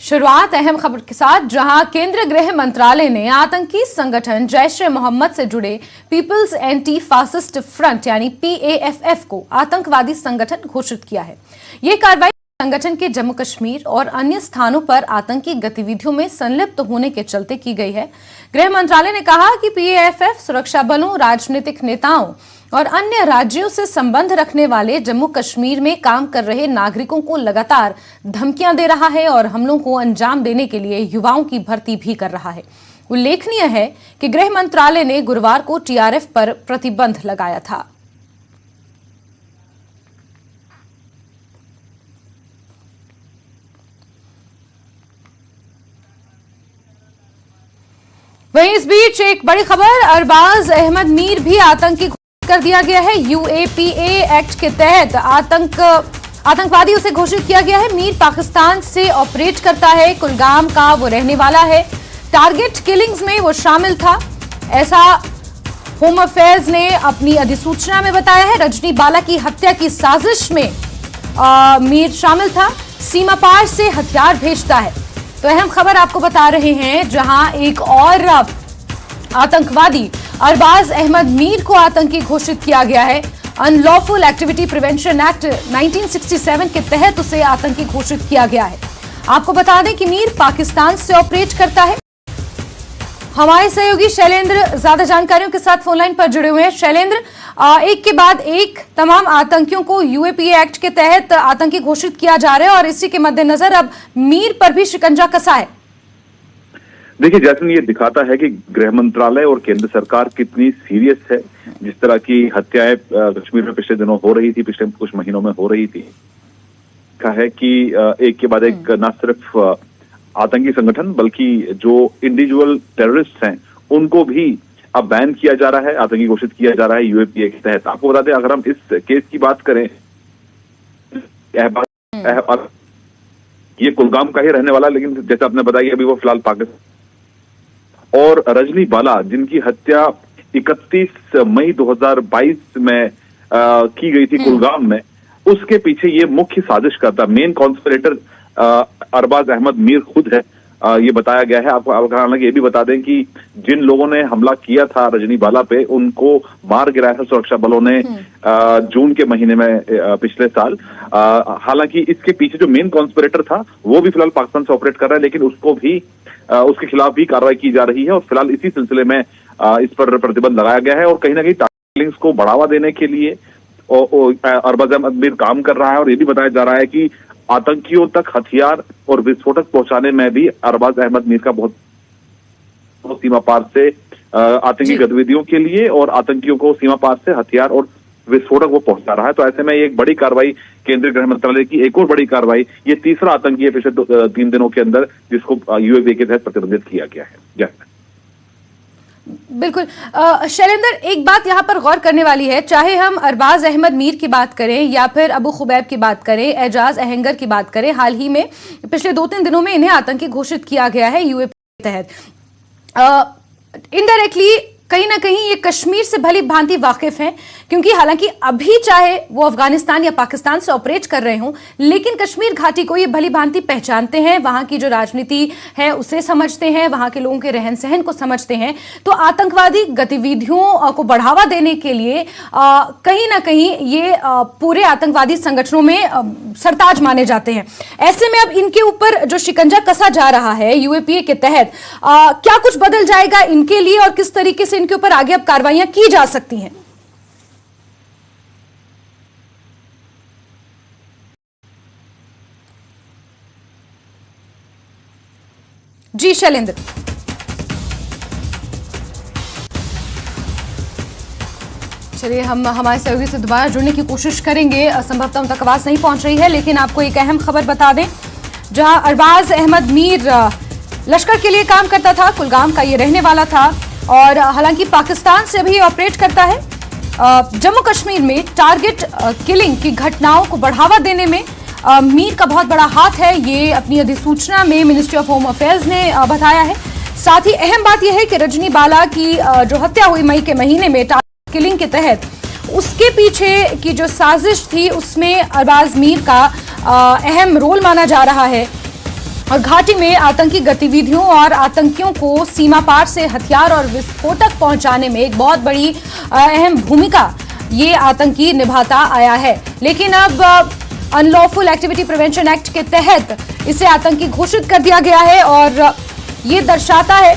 शुरुआत अहम खबर के साथ, जहां केंद्रीय गृह मंत्रालय ने आतंकी संगठन जैश ए मोहम्मद से जुड़े पीपल्स एंटी फासिस्ट फ्रंट यानी PAFF को आतंकवादी संगठन घोषित किया है। ये कार्रवाई संगठन के जम्मू कश्मीर और अन्य स्थानों पर आतंकी गतिविधियों में संलिप्त होने के चलते की गई है। गृह मंत्रालय ने कहा कि PAFF सुरक्षा बलों, राजनीतिक नेताओं और अन्य राज्यों से संबंध रखने वाले जम्मू कश्मीर में काम कर रहे नागरिकों को लगातार धमकियां दे रहा है और हमलों को अंजाम देने के लिए युवाओं की भर्ती भी कर रहा है। उल्लेखनीय है कि गृह मंत्रालय ने गुरुवार को TRF पर प्रतिबंध लगाया था। वहीं इस बीच एक बड़ी खबर, अरबाज अहमद मीर भी आतंकी कर दिया गया है। UAPA एक्ट के तहत आतंकवादी उसे घोषित किया गया है। मीर पाकिस्तान से ऑपरेट करता है, कुलगाम का वो रहने वाला है। टारगेट किलिंग्स में वो शामिल था, ऐसा होम अफेयर्स ने अपनी अधिसूचना में बताया है। रजनी बाला की हत्या की साजिश में मीर शामिल था, सीमा पार से हथियार भेजता है। तो अहम खबर आपको बता रहे हैं, जहां एक और आतंकवादी अरबाज अहमद मीर को आतंकी घोषित किया गया है। अनलॉफुल एक्टिविटी प्रिवेंशन एक्ट 1967 के तहत उसे आतंकी घोषित किया गया है। आपको बता दें कि मीर पाकिस्तान से ऑपरेट करता है। हमारे सहयोगी शैलेंद्र ज्यादा जानकारियों के साथ फोनलाइन पर जुड़े हुए हैं। शैलेंद्र, एक के बाद एक तमाम आतंकियों को UAPA एक्ट के तहत आतंकी घोषित किया जा रहा है और इसी के मद्देनजर अब मीर पर भी शिकंजा कसा है। देखिए जैसे ये दिखाता है कि गृह मंत्रालय और केंद्र सरकार कितनी सीरियस है। जिस तरह की हत्याएं कश्मीर में पिछले दिनों हो रही थी, पिछले कुछ महीनों में हो रही थी, कहा है कि एक के बाद एक न सिर्फ आतंकी संगठन बल्कि जो इंडिविजुअल टेररिस्ट हैं उनको भी अब बैन किया जा रहा है, आतंकी घोषित किया जा रहा है UAPA के तहत। आपको बता दें, अगर हम इस केस की बात करें, ये कुलगाम का ही रहने वाला, लेकिन जैसे आपने बताया अभी वो फिलहाल पाकिस्तान, और रजनी बाला जिनकी हत्या 31 मई 2022 में की गई थी कुलगाम में, उसके पीछे ये मुख्य साजिश करता मेन कॉन्स्पिरेटर अरबाज अहमद मीर खुद है, ये बताया गया है। आपको हालांकि ये भी बता दें कि जिन लोगों ने हमला किया था रजनी बाला पे, उनको मार गिराया था सुरक्षा बलों ने जून के महीने में पिछले साल। हालांकि इसके पीछे जो मेन कॉन्स्पिरेटर था वो भी फिलहाल पाकिस्तान से ऑपरेट कर रहा है, लेकिन उसको भी उसके खिलाफ भी कार्रवाई की जा रही है और फिलहाल इसी सिलसिले में इस पर प्रतिबंध लगाया गया है। और कहीं ना कहीं टारगेटिंग को बढ़ावा देने के लिए अरबाज अहमद मीर काम कर रहा है और ये भी बताया जा रहा है कि आतंकियों तक हथियार और विस्फोटक पहुंचाने में भी अरबाज अहमद मीर का बहुत सीमा पार से आतंकी गतिविधियों के लिए और आतंकियों को सीमा पार से हथियार और विस्फोटक वो पहुंचा रहा है। तो ऐसे में एक बड़ी कार्रवाई केंद्रीय गृह मंत्रालय की, एक और बड़ी कार्रवाई, ये तीसरा आतंकी है पिछले 3 दिनों के अंदर जिसको UAPA के तहत प्रतिबंधित किया गया है। जैसे बिल्कुल शैलेंद्र, एक बात यहाँ पर गौर करने वाली है, चाहे हम अरबाज अहमद मीर की बात करें या फिर अबू खुबैब की बात करें, एजाज अहंगर की बात करें, हाल ही में पिछले 2-3 दिनों में इन्हें आतंकी घोषित किया गया है UAPA के तहत। इनडायरेक्टली कहीं ना कहीं ये कश्मीर से भली भांति वाकिफ हैं, क्योंकि हालांकि अभी चाहे वो अफगानिस्तान या पाकिस्तान से ऑपरेट कर रहे हों, लेकिन कश्मीर घाटी को ये भली भांति पहचानते हैं, वहां की जो राजनीति है उसे समझते हैं, वहां के लोगों के रहन सहन को समझते हैं। तो आतंकवादी गतिविधियों को बढ़ावा देने के लिए कहीं ना कहीं ये पूरे आतंकवादी संगठनों में सरताज माने जाते हैं। ऐसे में अब इनके ऊपर जो शिकंजा कसा जा रहा है UAPA के तहत, क्या कुछ बदल जाएगा इनके लिए और किस तरीके से इनके ऊपर आगे अब कार्रवाइयां की जा सकती हैं? जी शैलेंद्र। चलिए, हम हमारे सहयोगी से दोबारा जुड़ने की कोशिश करेंगे, संभवतः उन तक आवाज नहीं पहुंच रही है। लेकिन आपको एक अहम खबर बता दें, जहां अरबाज अहमद मीर लश्कर के लिए काम करता था, कुलगाम का ये रहने वाला था और हालांकि पाकिस्तान से भी ऑपरेट करता है। जम्मू कश्मीर में टारगेट किलिंग की घटनाओं को बढ़ावा देने में मीर का बहुत बड़ा हाथ है, ये अपनी अधिसूचना में मिनिस्ट्री ऑफ होम अफेयर्स ने बताया है। साथ ही अहम बात यह है कि रजनी बाला की जो हत्या हुई मई के महीने में टारगेट किलिंग के तहत, उसके पीछे की जो साजिश थी उसमें अरबाज मीर का अहम रोल माना जा रहा है। और घाटी में आतंकी गतिविधियों और आतंकियों को सीमा पार से हथियार और विस्फोटक पहुंचाने में एक बहुत बड़ी अहम भूमिका ये आतंकी निभाता आया है। लेकिन अब अनलॉफुल एक्टिविटी प्रिवेंशन एक्ट के तहत इसे आतंकी घोषित कर दिया गया है और ये दर्शाता है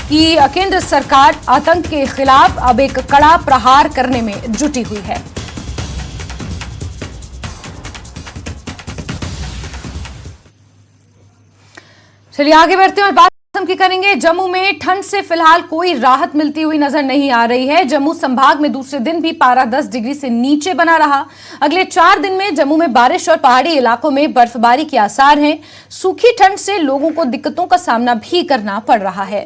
कि केंद्र सरकार आतंक के खिलाफ अब एक कड़ा प्रहार करने में जुटी हुई है। चलिए आगे बढ़ते हैं और बात मौसम की करेंगे। जम्मू में ठंड से फिलहाल कोई राहत मिलती हुई नजर नहीं आ रही है। जम्मू संभाग में दूसरे दिन भी पारा 10 डिग्री से नीचे बना रहा। अगले 4 दिन में जम्मू में बारिश और पहाड़ी इलाकों में बर्फबारी के आसार हैं। सूखी ठंड से लोगों को दिक्कतों का सामना भी करना पड़ रहा है।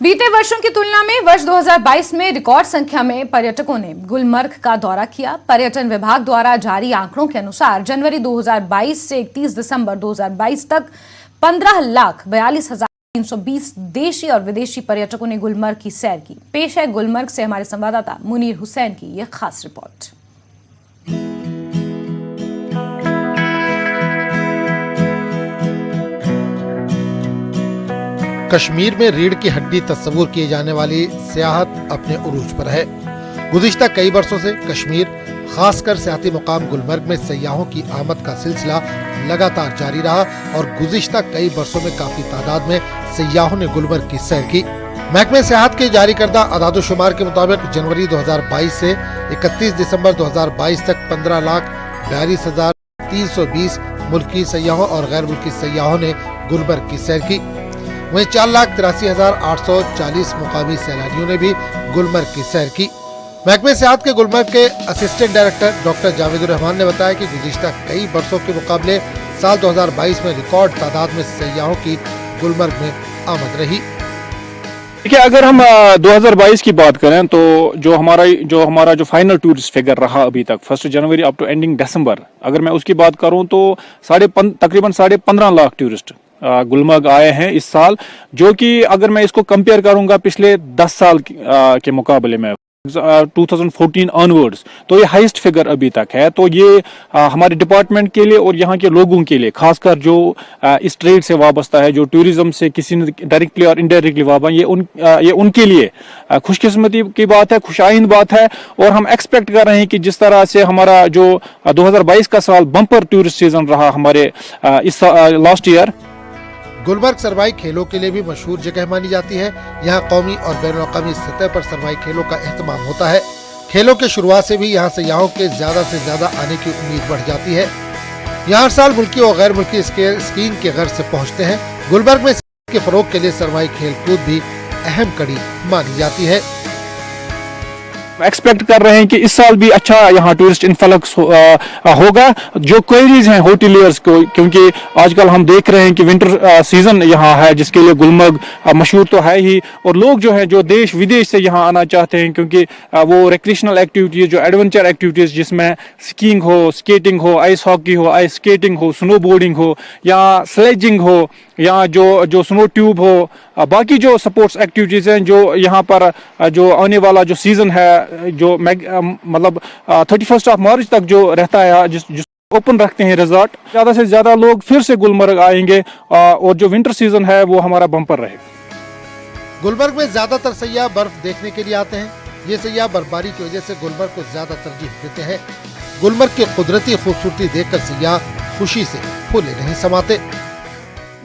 बीते वर्षों की तुलना में वर्ष 2022 में रिकॉर्ड संख्या में पर्यटकों ने गुलमर्ग का दौरा किया। पर्यटन विभाग द्वारा जारी आंकड़ों के अनुसार जनवरी 2022 से 31 दिसंबर 2022 तक 15,42,320 देशी और विदेशी पर्यटकों ने गुलमर्ग की सैर की। पेश है गुलमर्ग से हमारे संवाददाता मुनीर हुसैन की यह खास रिपोर्ट। कश्मीर में रीढ़ की हड्डी तस्वुर किए जाने वाली सियाहत अपने उरूज पर है। गुज़िश्ता कई वर्षों से कश्मीर, खासकर सियाहती मुकाम गुलमर्ग में सयाहों की आमद का सिलसिला लगातार जारी रहा और गुज़िश्ता कई वर्षों में काफी तादाद में सयाहों ने गुलमर्ग की सैर की। महकमे सियाहत के जारी करदा अदादोशुमार के मुताबिक जनवरी 2022 से 31 दिसंबर 2022 तक 15,42,320 मुल्की सयाहों और गैर मुल्की सयाहों ने गुलमर्ग की सैर की। वहीं 4,83,840 मुकामी सैलानियों ने भी गुलमर्ग की सैर की। महकमे सियाहत के गुलमर्ग के असिस्टेंट डायरेक्टर डॉक्टर जावेदुर रहमान ने बताया कि गुज़िश्ता कई वर्षों के मुकाबले साल 2022 में रिकॉर्ड तादाद में सयाहों की गुलमर्ग में आमद रही। देखिए, अगर हम 2022 की बात करें तो जो हमारा फाइनल टूरिस्ट फिगर रहा अभी तक 1 जनवरी अप टू एंडिंग दिसंबर, अगर मैं उसकी बात करूं तो तकरीबन 15.5 लाख टूरिस्ट गुलमर्ग आए हैं इस साल, जो कि अगर मैं इसको कंपेयर करूंगा पिछले 10 साल के मुकाबले में 2014 ऑनवर्ड्स, तो ये हाईएस्ट फिगर अभी तक है। तो ये हमारे डिपार्टमेंट के लिए और यहाँ के लोगों के लिए, खासकर जो इस ट्रेड से वाबस्ता है, जो टूरिज्म से किसी ने डायरेक्टली और इनडायरेक्टली वाबस्ता, ये उनके लिए खुशकिस्मती की बात है, खुशाइन बात है। और हम एक्सपेक्ट कर रहे हैं कि जिस तरह से हमारा जो 2022 का साल बम्पर टूरिस्ट सीजन रहा हमारे इस लास्ट ईयर। गुलमर्ग सरवाई खेलों के लिए भी मशहूर जगह मानी जाती है। यहाँ कौमी और बैनुल-अक़वामी सतह पर सरवाई खेलों का एहतमाम होता है। खेलों के शुरुआत से भी यहाँ सयाहों के ज्यादा से ज्यादा आने की उम्मीद बढ़ जाती है। यहाँ हर साल मुल्की और गैर मुल्की स्कीइंग के गर्ज से पहुँचते हैं। गुलमर्ग में के फरोग के लिए सरवाई खेल कूद भी अहम कड़ी मानी जाती है। एक्सपेक्ट कर रहे हैं कि इस साल भी अच्छा यहाँ टूरिस्ट इनफ्लक्स होगा। जो क्वेरीज हैं होटलियर्स को, क्योंकि आजकल हम देख रहे हैं कि विंटर सीजन यहाँ है, जिसके लिए गुलमर्ग मशहूर तो है ही, और लोग जो है जो देश विदेश से यहाँ आना चाहते हैं, क्योंकि वो रिक्रिएशनल एक्टिविटीज, जो एडवेंचर एक्टिविटीज जिसमें स्कीइंग हो, स्केटिंग हो, आइस हॉकी हो, आइस स्केटिंग हो, स्नो बोर्डिंग हो या स्लेजिंग हो, या जो स्नो ट्यूब हो, बाकी जो स्पोर्ट्स एक्टिविटीज हैं, जो यहाँ पर जो आने वाला जो सीजन है, जो मतलब 31 मार्च तक जो रहता है, जिस ओपन रखते हैं रिजॉर्ट, ज्यादा से ज्यादा लोग फिर से गुलमर्ग आएंगे और जो विंटर सीजन है वो हमारा बम्पर रहेगा। गुलमर्ग में ज्यादातर सयाह बर्फ देखने के लिए आते हैं। ये सयाह बर्फबारी की वजह से गुलमर्ग को ज्यादा तरजीह देते हैं। गुलमर्ग की कुदरती खूबसूरती देखकर सयाह खुशी से फूले नहीं समाते।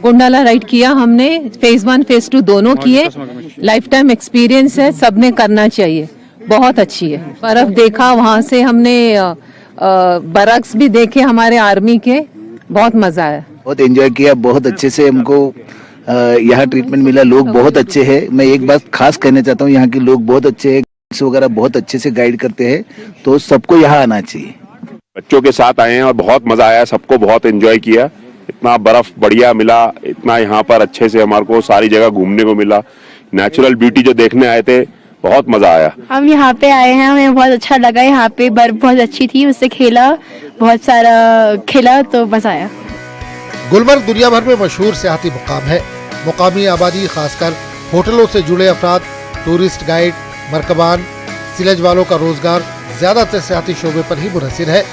गोंडाला राइड किया हमने, फेज 1 फेज 2 दोनों किए। लाइफ टाइम एक्सपीरियंस है, सबने करना चाहिए, बहुत अच्छी है। बर्फ देखा, वहाँ से हमने बरक्स भी देखे हमारे आर्मी के, बहुत मजा आया। बहुत एंजॉय किया, बहुत अच्छे से हमको यहाँ ट्रीटमेंट मिला। लोग बहुत अच्छे हैं। मैं एक बात खास कहना चाहता हूँ, यहाँ के लोग बहुत अच्छे हैं, वगैरह बहुत अच्छे से गाइड करते हैं, तो सबको यहाँ आना चाहिए। बच्चों के साथ आए हैं और बहुत मजा आया, सबको बहुत एंजॉय किया। इतना बर्फ बढ़िया मिला, इतना यहाँ पर अच्छे से हमारे को सारी जगह घूमने को मिला। नेचुरल ब्यूटी जो देखने आए थे, बहुत मजा आया। हम यहाँ पे आए हैं, हमें बहुत अच्छा लगा। यहाँ पे बर्फ बहुत अच्छी थी, उससे खेला, बहुत सारा खेला, तो मजा आया। गुलमर्ग दुनिया भर में मशहूर सियाहती मुकाम है। मुकामी आबादी, खासकर होटलों से जुड़े अफराद टूरिस्ट गाइड, मरकबान, सिलज वालों का रोजगार ज्यादातर सियाहती शोबे पर ही मुनहसिर है।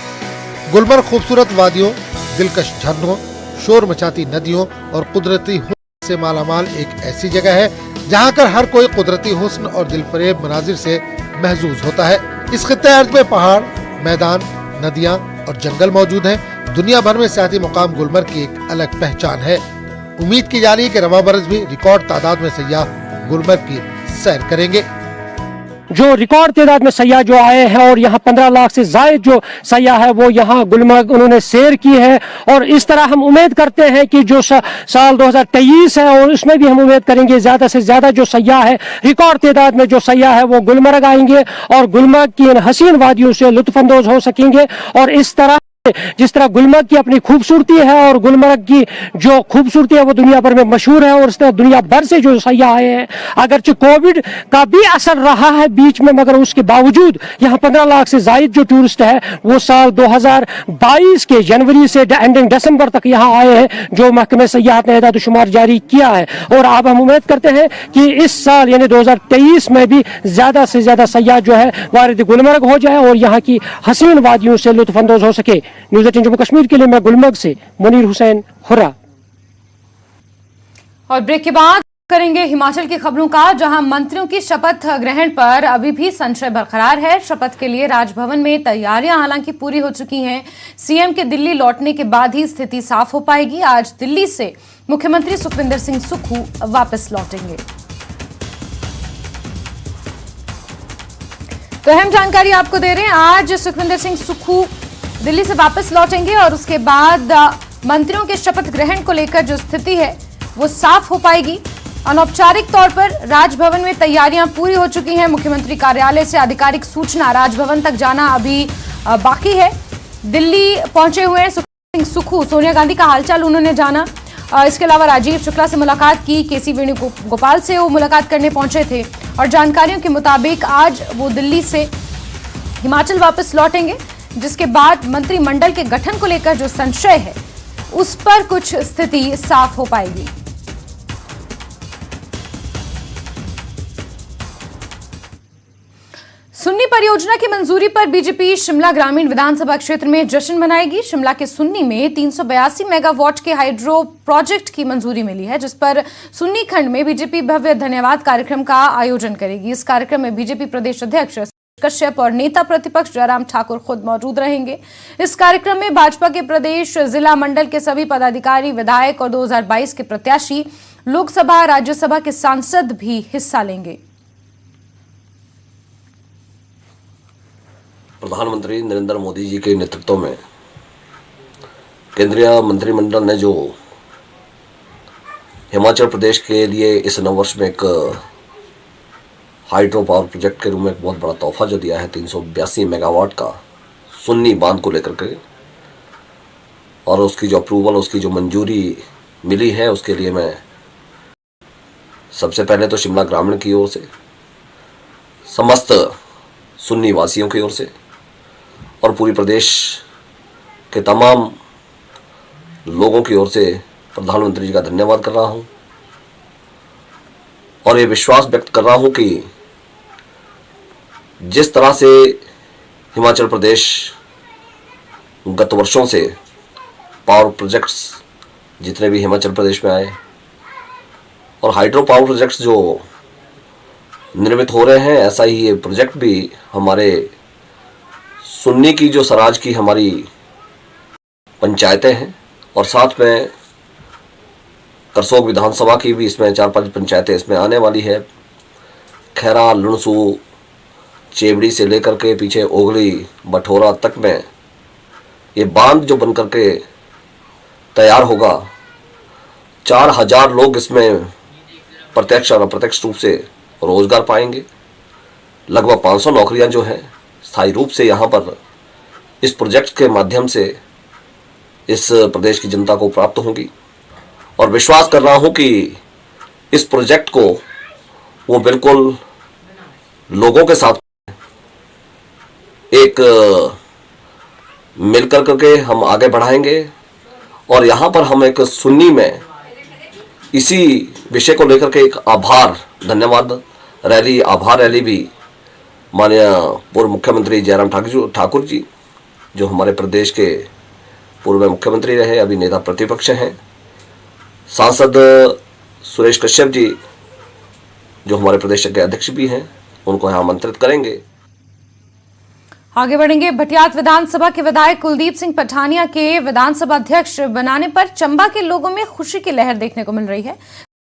गुलमर्ग खूबसूरत वादियों, दिलकश झरनों, शोर मचाती नदियों और कुदरती हुस्न से मालामाल एक ऐसी जगह है जहां कर हर कोई कुदरती हुस्न और दिलफरेब मनाजिर से महजूज होता है। इस खित्ते अर्ज़ में पहाड़, मैदान, नदियां और जंगल मौजूद हैं। दुनिया भर में सियाहती मुकाम गुलमर्ग की एक अलग पहचान है। उम्मीद की जा रही है कि रवा बरस भी रिकॉर्ड तादाद में सयाह गुलमर्ग की सैर करेंगे। जो रिकॉर्ड तादाद में सयाह जो आए हैं और यहाँ 15 लाख से जायद जो सयाह है वो यहाँ गुलमर्ग उन्होंने सैर की है। और इस तरह हम उम्मीद करते हैं कि जो साल 2023 है और उसमें भी हम उम्मीद करेंगे ज्यादा से ज्यादा जो सयाह है, रिकॉर्ड तादाद में जो सयाह है वो गुलमर्ग आएंगे और गुलमर्ग की इन हसीन वादियों से लुत्फानंदोज हो सकेंगे। और इस तरह जिस तरह गुलमर्ग की अपनी खूबसूरती है और गुलमर्ग की जो खूबसूरती है वो दुनिया भर में मशहूर है और इस तरह दुनिया भर से जो सयाह आए हैं, अगरचे कोविड का भी असर रहा है बीच में, मगर उसके बावजूद यहाँ 15 लाख से जायद जो टूरिस्ट है वो साल 2022 के जनवरी से एंडिंग दिसंबर तक यहाँ आए हैं, जो महकमे सयाहत ने एदाद शुमार जारी किया है। और अब हम उम्मीद करते हैं कि इस साल यानी 2023 में भी ज्यादा से ज्यादा सयाह जो है वारिद गुलमर्ग हो जाए और यहाँ की हसीन वादियों से लुत्फानंदोज हो सके। न्यूज़ 18 जम्मू कश्मीर के लिए मैं गुलमर्ग से मुनीर हुसैन हुर्रा। और ब्रेक के बाद करेंगे हिमाचल की खबरों का, जहां मंत्रियों की शपथ ग्रहण पर अभी भी संशय बरकरार है। शपथ के लिए राजभवन में तैयारियां हालांकि पूरी हो चुकी हैं। सीएम के दिल्ली लौटने के बाद ही स्थिति साफ हो पाएगी। आज दिल्ली से मुख्यमंत्री सुखविंदर सिंह सुक्खू वापस लौटेंगे। तो अहम जानकारी आपको दे रहे हैं, आज सुखविंदर सिंह सुक्खू दिल्ली से वापस लौटेंगे और उसके बाद मंत्रियों के शपथ ग्रहण को लेकर जो स्थिति है वो साफ हो पाएगी। अनौपचारिक तौर पर राजभवन में तैयारियां पूरी हो चुकी हैं। मुख्यमंत्री कार्यालय से आधिकारिक सूचना राजभवन तक जाना अभी बाकी है। दिल्ली पहुंचे हुए सुखविंदर सिंह सुक्खू सोनिया गांधी का हालचाल उन्होंने जाना। इसके अलावा राजीव शुक्ला से मुलाकात की, केसी वेणुगोपाल से वो मुलाकात करने पहुंचे थे और जानकारियों के मुताबिक आज वो दिल्ली से हिमाचल वापस लौटेंगे, जिसके बाद मंत्रिमंडल के गठन को लेकर जो संशय है उस पर कुछ स्थिति साफ हो पाएगी। सुन्नी परियोजना की मंजूरी पर बीजेपी शिमला ग्रामीण विधानसभा क्षेत्र में जश्न मनाएगी। शिमला के सुन्नी में 382 मेगावाट के हाइड्रो प्रोजेक्ट की मंजूरी मिली है, जिस पर सुन्नी खंड में बीजेपी भव्य धन्यवाद कार्यक्रम का आयोजन करेगी। इस कार्यक्रम में बीजेपी प्रदेश अध्यक्ष कश्यप और नेता प्रतिपक्ष जयराम ठाकुर खुद मौजूद रहेंगे। इस कार्यक्रम में भाजपा के प्रदेश जिला मंडल के सभी पदाधिकारी, विधायक और 2022 के प्रत्याशी, लोकसभा राज्यसभा के सांसद भी हिस्सा लेंगे। प्रधानमंत्री नरेंद्र मोदी जी के नेतृत्व में केंद्रीय मंत्रिमंडल ने जो हिमाचल प्रदेश के लिए इस नववर्ष में एक हाइड्रो पावर प्रोजेक्ट के रूप में एक बहुत बड़ा तोहफा जो दिया है 382 मेगावाट का सुन्नी बांध को लेकर के, और उसकी जो अप्रूवल, उसकी जो मंजूरी मिली है, उसके लिए मैं सबसे पहले तो शिमला ग्रामीण की ओर से, समस्त सुन्नी वासियों की ओर से और पूरी प्रदेश के तमाम लोगों की ओर से प्रधानमंत्री जी का धन्यवाद कर रहा हूं और ये विश्वास व्यक्त कर रहा हूं कि जिस तरह से हिमाचल प्रदेश गत वर्षों से पावर प्रोजेक्ट्स जितने भी हिमाचल प्रदेश में आए और हाइड्रो पावर प्रोजेक्ट्स जो निर्मित हो रहे हैं, ऐसा ही ये प्रोजेक्ट भी हमारे सुन्नी की जो सराज की हमारी पंचायतें हैं और साथ में करसोग विधानसभा की भी इसमें 4-5 पंचायतें इसमें आने वाली है। खैरा, लुणसू, चेवड़ी से लेकर के पीछे ओगली, बठोरा तक में ये बांध जो बनकर के तैयार होगा, 4000 लोग इसमें प्रत्यक्ष और अप्रत्यक्ष रूप से रोजगार पाएंगे। लगभग 500 नौकरियां जो हैं स्थायी रूप से यहाँ पर इस प्रोजेक्ट के माध्यम से इस प्रदेश की जनता को प्राप्त होंगी और विश्वास कर रहा हूँ कि इस प्रोजेक्ट को वो बिल्कुल लोगों के साथ एक मिलकर करके हम आगे बढ़ाएंगे और यहाँ पर हम एक सुन्नी में इसी विषय को लेकर के एक आभार, धन्यवाद रैली, आभार रैली भी माननीय पूर्व मुख्यमंत्री जयराम ठाकुर जी, जो हमारे प्रदेश के पूर्व मुख्यमंत्री रहे, अभी नेता प्रतिपक्ष हैं, सांसद सुरेश कश्यप जी, जो हमारे प्रदेश के अध्यक्ष भी हैं, उनको यहाँ आमंत्रित करेंगे। आगे बढ़ेंगे। भटियात विधानसभा के विधायक कुलदीप सिंह पठानिया के विधानसभा अध्यक्ष बनाने पर चंबा के लोगों में खुशी की लहर देखने को मिल रही है।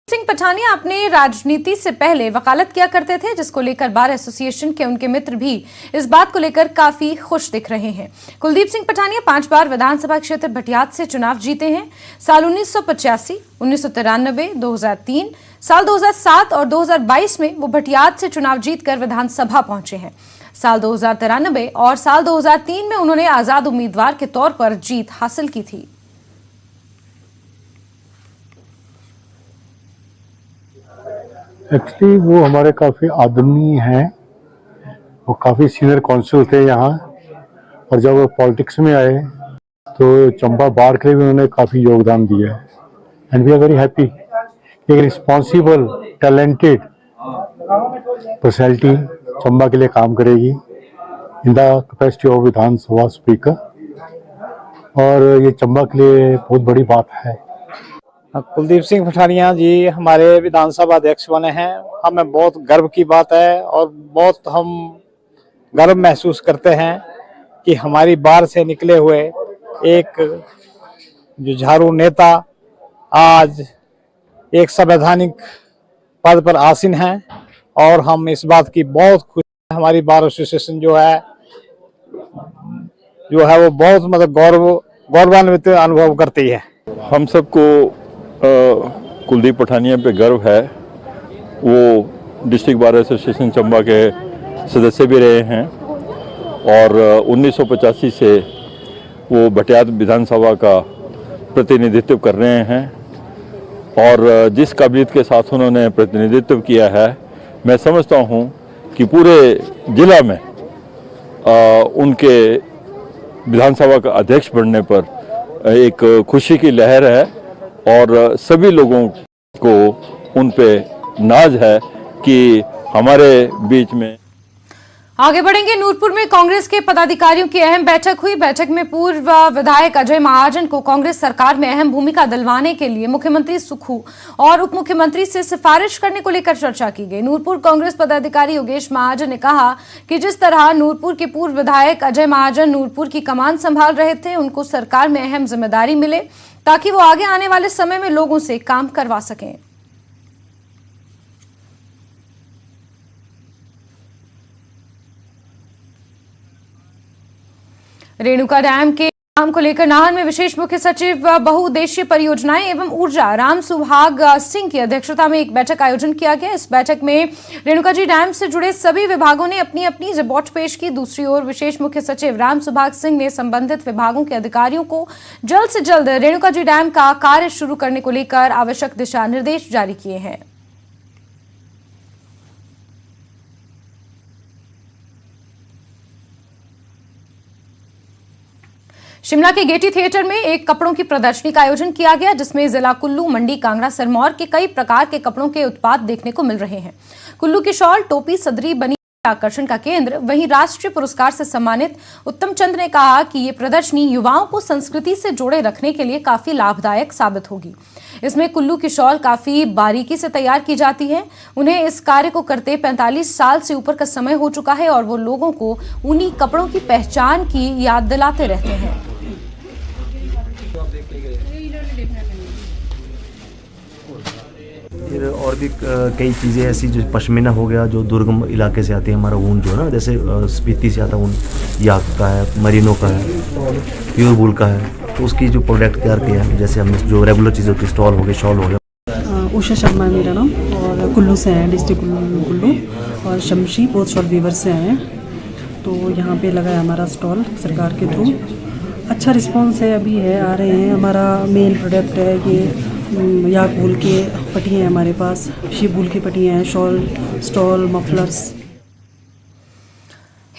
सिंह पठानिया अपने राजनीति से पहले वकालत किया करते थे, जिसको लेकर बार एसोसिएशन के उनके मित्र भी इस बात को लेकर काफी खुश दिख रहे हैं। कुलदीप सिंह पठानिया 5 बार विधानसभा क्षेत्र भटियात से चुनाव जीते हैं। साल 1985, 1993, 2003, साल 2007 और 2022 में वो भटियात से चुनाव जीतकर विधानसभा पहुंचे हैं। साल 2093 और साल 2003 में उन्होंने आजाद उम्मीदवार के तौर पर जीत हासिल की थी। एक्चुअली वो हमारे काफ़ी आदरणीय हैं, वो काफ़ी सीनियर काउंसिल थे यहाँ, और जब वो पॉलिटिक्स में आए तो चंबा बार के लिए भी उन्होंने काफ़ी योगदान दिया है। And we are very happy कि एक रिस्पॉन्सिबल टैलेंटेड पर्सनैलिटी चंबा के लिए काम करेगी in the capacity of Vidhan Sabha speaker, और ये चंबा के लिए बहुत बड़ी बात है। कुलदीप सिंह पठानिया जी हमारे विधानसभा अध्यक्ष बने हैं, हमें बहुत गर्व की बात है और बहुत हम गर्व महसूस करते हैं कि हमारी बार से निकले हुए एक जुझारू नेता आज एक संवैधानिक पद पर आसीन हैं, और हम इस बात की बहुत खुशी है। हमारी बार एसोसिएशन जो है वो बहुत मतलब गौरवान्वित अनुभव करती है। हम सबको कुलदीप पठानिया पे गर्व है। वो डिस्ट्रिक्ट बार एसोसिएशन चंबा के सदस्य भी रहे हैं और 1985 से वो भटियात विधानसभा का प्रतिनिधित्व कर रहे हैं, और जिस काबिलियत के साथ उन्होंने प्रतिनिधित्व किया है, मैं समझता हूँ कि पूरे जिला में उनके विधानसभा का अध्यक्ष बनने पर एक खुशी की लहर है, और सभी लोगों को उन पे नाज है कि हमारे बीच में। आगे बढ़ेंगे। नूरपुर में कांग्रेस के पदाधिकारियों की अहम बैठक हुई। बैठक में पूर्व विधायक अजय महाजन को कांग्रेस सरकार में अहम भूमिका दिलवाने के लिए मुख्यमंत्री सुखू और उप मुख्यमंत्री से सिफारिश करने को लेकर चर्चा की गई। नूरपुर कांग्रेस पदाधिकारी योगेश महाजन ने कहा कि जिस तरह नूरपुर के पूर्व विधायक अजय महाजन नूरपुर की कमान संभाल रहे थे, उनको सरकार में अहम जिम्मेदारी मिले ताकि वो आगे आने वाले समय में लोगों से काम करवा सकें। रेणुका डैम के काम को लेकर नाहन में विशेष मुख्य सचिव बहुउद्देशीय परियोजनाएं एवं ऊर्जा राम सुभाग सिंह की अध्यक्षता में एक बैठक आयोजन किया गया। इस बैठक में रेणुका जी डैम से जुड़े सभी विभागों ने अपनी अपनी रिपोर्ट पेश की। दूसरी ओर विशेष मुख्य सचिव राम सुभाग सिंह ने संबंधित विभागों के अधिकारियों को जल्द से जल्द रेणुका जी डैम का कार्य शुरू करने को लेकर आवश्यक दिशा निर्देश जारी किए हैं। शिमला के गेटी थिएटर में एक कपड़ों की प्रदर्शनी का आयोजन किया गया, जिसमें जिला कुल्लू, मंडी, कांगड़ा, सिरमौर के कई प्रकार के कपड़ों के उत्पाद देखने को मिल रहे हैं। कुल्लू की शॉल, टोपी, सदरी बनी आकर्षण का केंद्र। वहीं राष्ट्रीय पुरस्कार से सम्मानित उत्तम चंद ने कहा कि ये प्रदर्शनी युवाओं को संस्कृति से जोड़े रखने के लिए काफी लाभदायक साबित होगी। इसमें कुल्लू की शॉल काफी बारीकी से तैयार की जाती है। उन्हें इस कार्य को करते 45 साल से ऊपर का समय हो चुका है और वो लोगों को उन्हीं कपड़ों की पहचान की याद दिलाते रहते हैं। फिर और भी कई चीज़ें ऐसी, जो पश्मीना हो गया, जो दुर्गम इलाके से आती है, हमारा ऊन जो है ना, जैसे स्पीति से आता ऊन, याक का है, मरीनो का है, प्योर वूल का है, तो उसकी जो प्रोडक्ट तैयार किया है, जैसे हमने जो रेगुलर चीज़ें होती है, स्टॉल हो गया, शॉल हो गया। उषा शर्मा है मेरा नाम, और कुल्लू से हैं, डिस्ट्रिक्ट कुल्लू, और शमशी पोस्ट शॉर्ट वीवर से हैं। तो यहाँ पे लगा है हमारा स्टॉल सरकार के थ्रू। अच्छा रिस्पॉन्स है, अभी है, आ रहे हैं। हमारा मेन प्रोडक्ट है ये याक वूल के पट्टियाँ हैं हमारे पास, शिप वूल की पट्टियाँ हैं, shawl, stall, mufflers.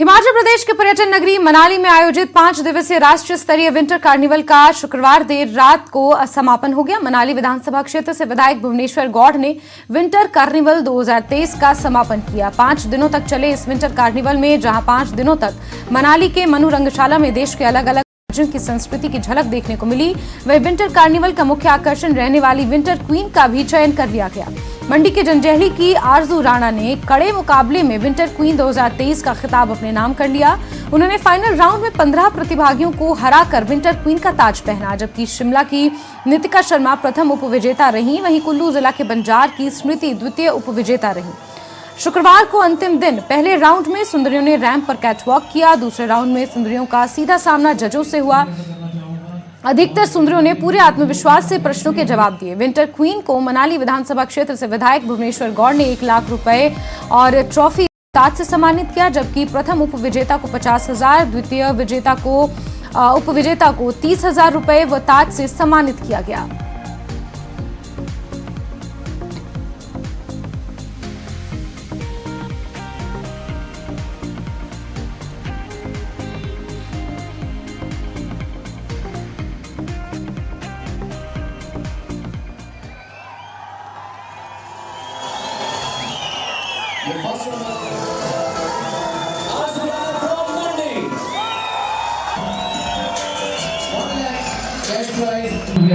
Himachal Pradesh के पर्यटन नगरी मनाली में आयोजित 5 दिवसीय राष्ट्रीय स्तरीय विंटर कार्निवल का शुक्रवार देर रात को समापन हो गया। मनाली विधानसभा क्षेत्र से विधायक भुवनेश्वर गौड़ ने विंटर कार्निवल 2023 का समापन किया। 5 दिनों तक चले इस विंटर कार्निवल में जहां 5 दिनों तक मनाली के मनु रंगशाला में देश के अलग अलग राज्यों की संस्कृति की झलक देखने को मिली, वही विंटर कार्निवल का मुख्य आकर्षण रहने वाली विंटर क्वीन का भी चयन कर लिया गया। मंडी के जंजैहली की आरजू राणा ने कड़े मुकाबले में विंटर क्वीन 2023 का खिताब अपने नाम कर लिया। उन्होंने फाइनल राउंड में 15 प्रतिभागियों को हराकर विंटर क्वीन का ताज पहना, जबकि शिमला की नितिका शर्मा प्रथम उपविजेता रही, वहीं कुल्लू जिला के बंजार की स्मृति द्वितीय उपविजेता रही। शुक्रवार को अंतिम दिन पहले राउंड में सुंदरियों ने रैंप पर कैटवॉक किया। दूसरे राउंड में सुंदरियों का सीधा सामना जजों से हुआ। अधिकतर सुंदरियों ने पूरे आत्मविश्वास से प्रश्नों के जवाब दिए। विंटर क्वीन को मनाली विधानसभा क्षेत्र से विधायक भुवनेश्वर गौड़ ने 1 लाख रुपए और ट्रॉफी ताज से सम्मानित किया, जबकि प्रथम उपविजेता को 50,000, द्वितीय उपविजेता को 30,000 रुपए व ताज से सम्मानित किया गया।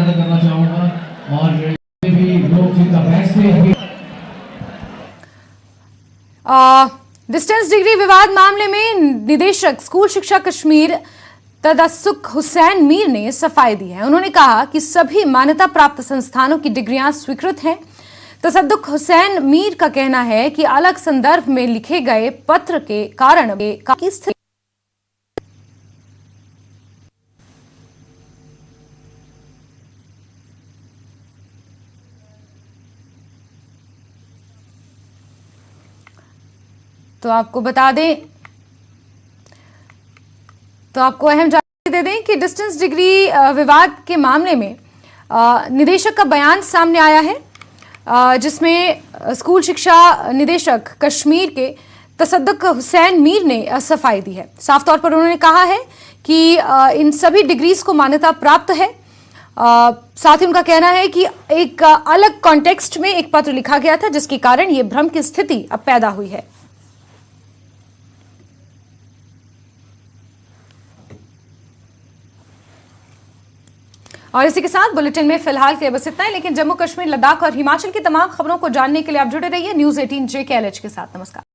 करना चाहूंगा और भी लोग जिनका डिस्टेंस डिग्री विवाद मामले में निदेशक स्कूल शिक्षा कश्मीर तदस्सुक हुसैन मीर ने सफाई दी है। उन्होंने कहा कि सभी मान्यता प्राप्त संस्थानों की डिग्रियां स्वीकृत हैं। तसद्दुक हुसैन मीर का कहना है कि अलग संदर्भ में लिखे गए पत्र के कारण की स्थिति तो आपको बता दें, तो आपको अहम जानकारी दे दें कि डिस्टेंस डिग्री विवाद के मामले में निदेशक का बयान सामने आया है, जिसमें स्कूल शिक्षा निदेशक कश्मीर के तसद्दुक हुसैन मीर ने सफाई दी है। साफ तौर पर उन्होंने कहा है कि इन सभी डिग्रीज को मान्यता प्राप्त है। साथ ही उनका कहना है कि एक अलग कॉन्टेक्स्ट में एक पत्र लिखा गया था, जिसके कारण ये भ्रम की स्थिति अब पैदा हुई है। और इसी के साथ बुलेटिन में फिलहाल के लिए बस इतना ही, लेकिन जम्मू कश्मीर, लद्दाख और हिमाचल की तमाम खबरों को जानने के लिए आप जुड़े रहिए न्यूज़ 18 JKLH के साथ। नमस्कार।